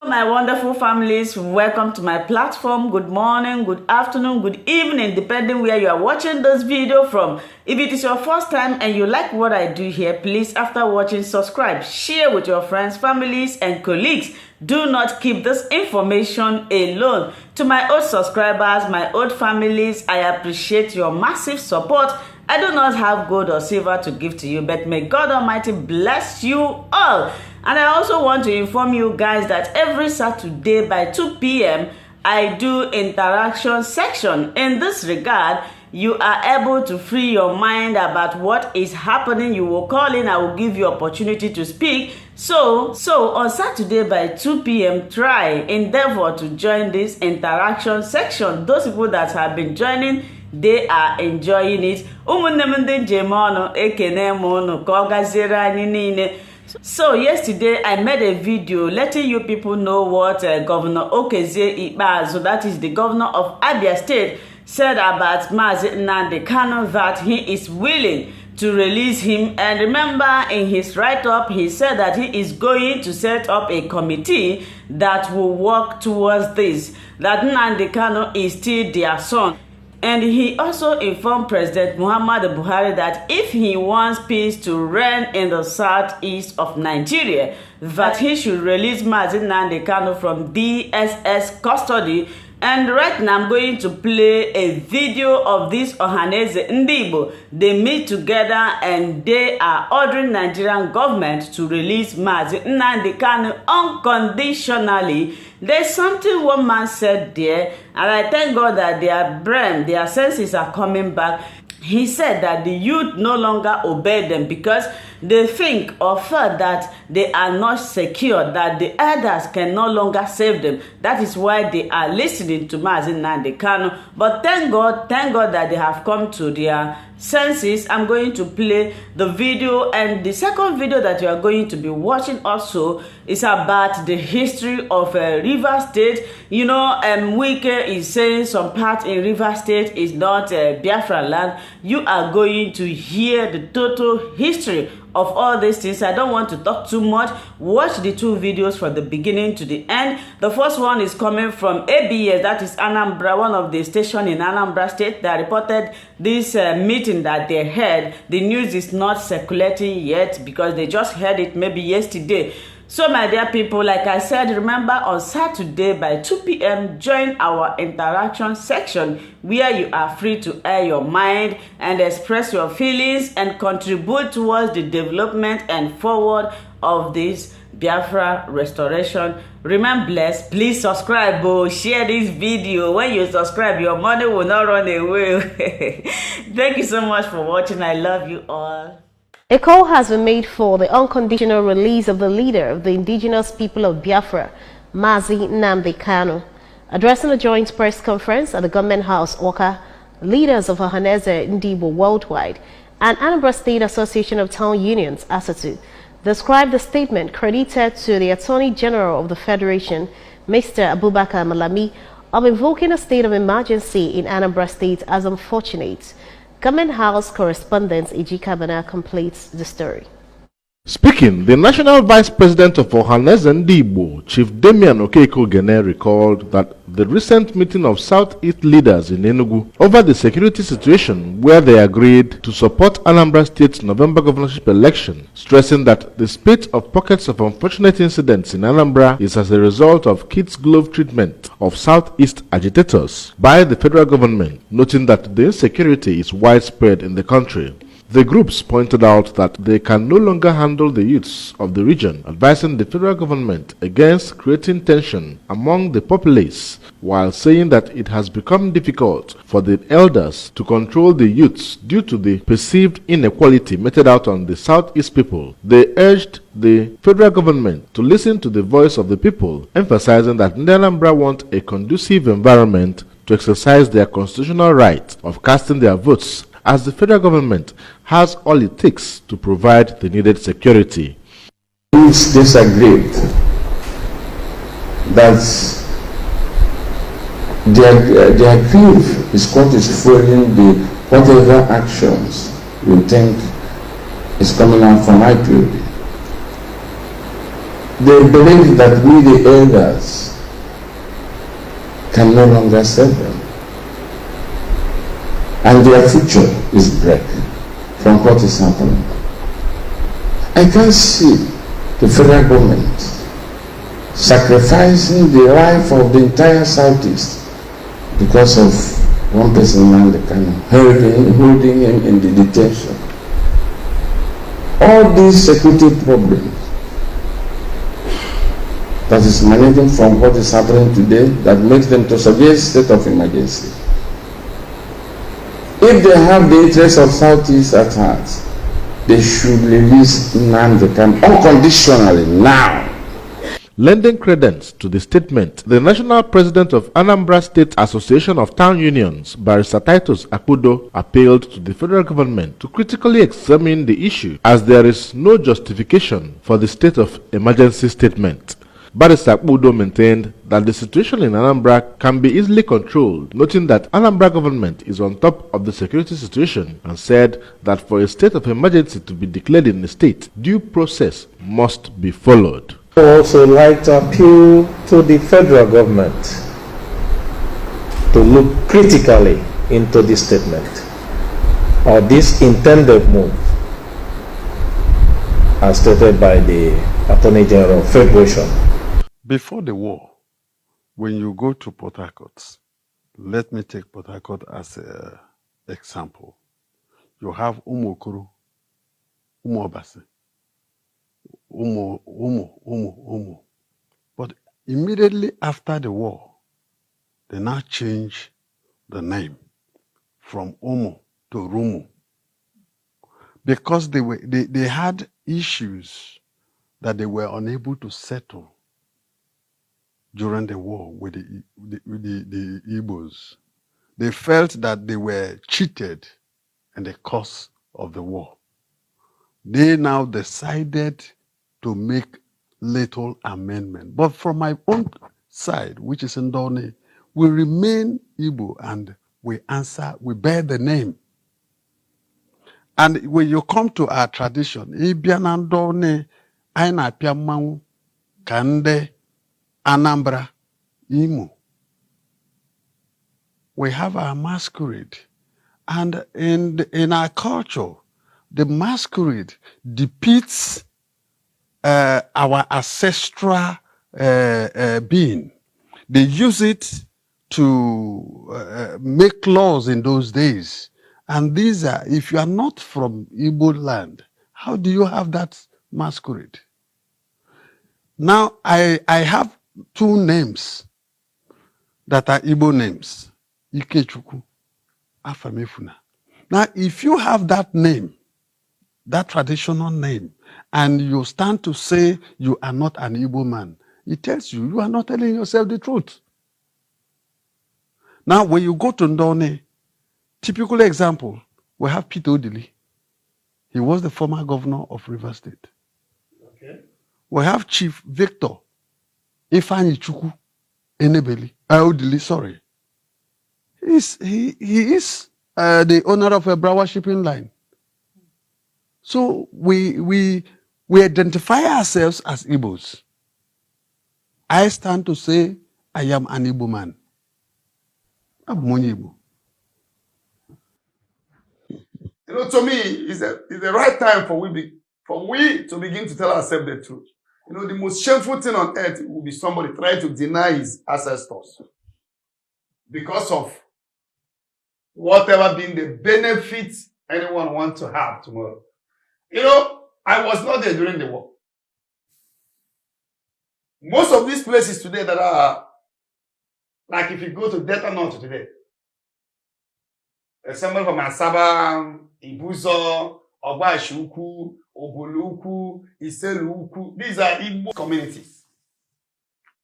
My wonderful families, welcome to my platform. Good morning, good afternoon, good evening, depending where you are watching this video from. If it is your first time and you like what I do here, please, after watching, subscribe, share with your friends, families, and colleagues. Do not keep this information alone. To my old subscribers, my old families, I appreciate your massive support. I do not have gold or silver to give to you, but may God Almighty bless you all. And I also want to inform you guys that every Saturday by 2 p.m. I do interaction section. In this regard, you are able to free your mind about what is happening. You will call in, I will give you opportunity to speak. So on Saturday by 2 p.m, endeavor to join this interaction section. Those people that have been joining, they are enjoying it. So yesterday I made a video letting you people know what Governor Okezie Ikpeazu, that is the governor of Abia State, said about Nnamdi Kanu, that he is willing to release him. And remember, in his write-up, he said that he is going to set up a committee that will work towards this, that Nnamdi Kanu is still their son. And he also informed President Muhammadu Buhari that if he wants peace to reign in the southeast of Nigeria, that he should release Nnamdi Kanu from DSS custody. And right now I'm going to play a video of this Ohananeze Ndibo. They meet together and they are ordering Nigerian government to release Nnamdi Kanu unconditionally. There's something one man said there, and I thank God that their brain, their senses are coming back. He said that the youth no longer obey them because they think or feel that they are not secure, that the elders can no longer save them. That is why they are listening to Nnamdi Kanu. But thank God that they have come to their senses. I'm going to play the video, and the second video that you are going to be watching also is about the history of River State. You know, Wike is saying some part in River State is not Biafra land. You are going to hear the total history of all these things. I don't want to talk too much. Watch the two videos from the beginning to the end. The first one is coming from ABS, that is Anambra, one of the stations in Anambra State that reported this meeting that they had. The news is not circulating yet because they just heard it maybe yesterday. So my dear people, like I said, remember on Saturday by 2 p.m, join our interaction section where you are free to air your mind and express your feelings and contribute towards the development and forward of this Biafra restoration. Remain blessed. Please subscribe, share this video. When you subscribe, your money will not run away. Thank you so much for watching. I love you all. A call has been made for the unconditional release of the leader of the indigenous people of Biafra, Nnamdi Kanu. Addressing a joint press conference at the Government House, Oka, leaders of Ohananeze Ndibo worldwide and Anambra State Association of Town Unions, ASATU, described the statement credited to the Attorney General of the Federation, Mr. Abubakar Malami, of invoking a state of emergency in Anambra State as unfortunate. Government House correspondent Ejika Bana completes the story. Speaking, the National Vice President of Ohananeze Ndibo, Chief Damian Okeko-Gene, recalled that the recent meeting of Southeast leaders in Enugu over the security situation where they agreed to support Anambra State's November governorship election, stressing that the spate of pockets of unfortunate incidents in Anambra is as a result of kids' glove treatment of Southeast agitators by the federal government, noting that the insecurity is widespread in the country. The groups pointed out that they can no longer handle the youths of the region, advising the federal government against creating tension among the populace, while saying that it has become difficult for the elders to control the youths due to the perceived inequality meted out on the Southeast people. They urged the federal government to listen to the voice of the people, emphasizing that Anambra want a conducive environment to exercise their constitutional right of casting their votes, as the federal government has all it takes to provide the needed security. It's disagreed that their grief is what is fueling the whatever actions you think is coming out from IPOB. They believe that we, the elders, can no longer serve them. And their future is black from what is happening. I can't see the federal government sacrificing the life of the entire Southeast because of one person, Nnamdi Kanu, holding him in the detention. All these security problems that is managing from what is happening today that makes them to suggest state of emergency. If they have the interests of Southeast at heart, they should release Nnamdi Kanu unconditionally now. Lending credence to the statement, the national president of Anambra State Association of Town Unions, Barrister Titus Akudo, appealed to the federal government to critically examine the issue as there is no justification for the state of emergency statement. Barrister Akudo maintained that the situation in Anambra can be easily controlled, noting that Anambra government is on top of the security situation, and said that for a state of emergency to be declared in the state, due process must be followed. I would also like to appeal to the federal government to look critically into this statement or this intended move as stated by the Attorney General of Federation. Before the war, when you go to Port Harcourt, let me take Port Harcourt as an example. You have Umokuru, Umobase, Umo. But immediately after the war, they now change the name from Umo to Rumu because they had issues that they were unable to settle during the war with the Igbos. They felt that they were cheated in the course of the war. They now decided to make little amendment. But from my own side, which is in Ndone, we remain Igbo and we bear the name. And when you come to our tradition, Ibiana Ndone, Aina Piamangu, Kande, Anambra, Imo. We have our masquerade. And in our culture, the masquerade depicts our ancestral being. They use it to make laws in those days. And these are, if you are not from Igbo land, how do you have that masquerade? Now, I have two names that are Igbo names, Ikechukwu, Afamefuna. Now, if you have that name, that traditional name, and you stand to say you are not an Igbo man, it tells you you are not telling yourself the truth. Now, when you go to Ndone, typical example, we have Peter Odili. He was the former governor of Rivers State. Okay. We have Chief Victor Ifeanyi Chukwu Enebeli, Odili, sorry. He is the owner of a Brawa shipping line. So we identify ourselves as Igbos. I stand to say I am an Igbo man. I'm Igbo. You know, to me, it's the right time for we to begin to tell ourselves the truth. You know, the most shameful thing on earth will be somebody trying to deny his ancestors because of whatever being the benefits anyone wants to have tomorrow. You know, I was not there during the war. Most of these places today that are, like if you go to Delta North today, somebody from Asaba, Ibuzo, Obashuku, Oboluku, Iseluku, these are Igbo communities.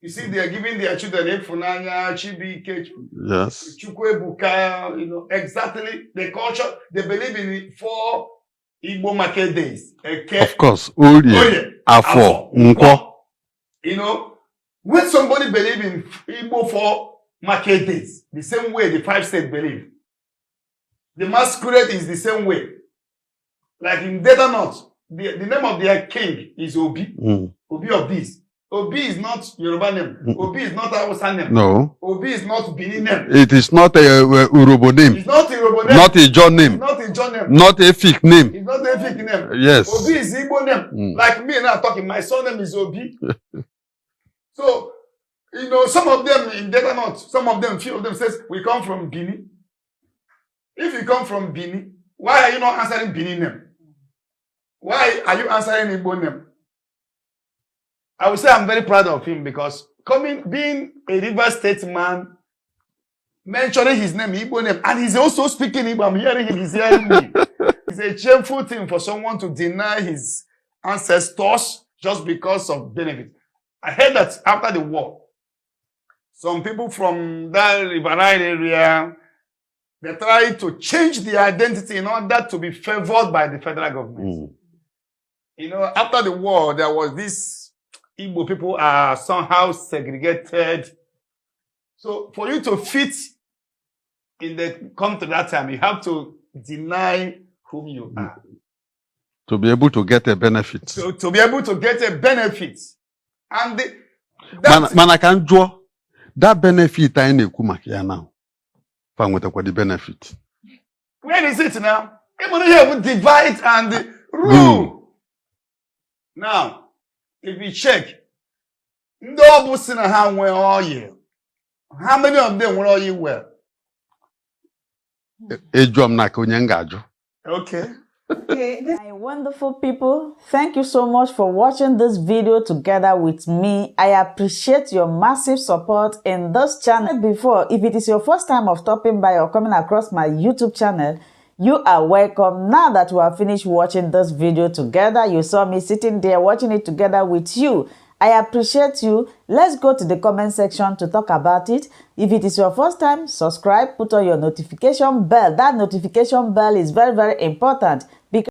You see, they are giving their children Efunanya, Chibike, yes, Chukwebuka, you know, exactly the culture. They believe in it for Igbo market days. Okay? Of course, Oye, Afo, Nkwo. You know, when somebody believes in Igbo for market days, the same way the 5 states believe, the masquerade is the same way. Like in Delta North, the name of their king is Obi, Obi of this. Obi is not Yoruba name. Obi is not Hausa name. No. Obi is not Benin name. It is not a Urobo name. It's not a Yoruba name. Not a John name. It's not a John name. Not a Fik name. It's not a Fik name. Yes. Obi is Igbo name. Like me now talking, my son name is Obi. So, you know, some of them in Delta North, some of them, few of them says, we come from Benin. If you come from Benin, why are you not answering Benin name? Why are you answering Igbo name? I would say I'm very proud of him because being a River State man, mentioning his name, Igbo name, and he's also speaking Igbo. I'm hearing him, he's hearing me. It's a shameful thing for someone to deny his ancestors just because of benefit. I heard that after the war, some people from that Bihari area, they tried to change their identity in order to be favored by the federal government. You know, after the war, there was this Igbo people are somehow segregated. So for you to fit in the country that time, you have to deny whom you are. To be able to get a benefit. So to be able to get a benefit. And man, I can draw that benefit I need to now. The benefit. Where is it now? Even here we divide and rule. Now, if you check, how many of them were all you well? Okay. Okay, my wonderful people, thank you so much for watching this video together with me. I appreciate your massive support in this channel. Before, if it is your first time of stopping by or coming across my YouTube channel, you are welcome. Now that we have finished watching this video together, you saw me sitting there watching it together with you. I appreciate you. Let's go to the comment section to talk about it. If it is your first time, subscribe, put on your notification bell. That notification bell is very, very important because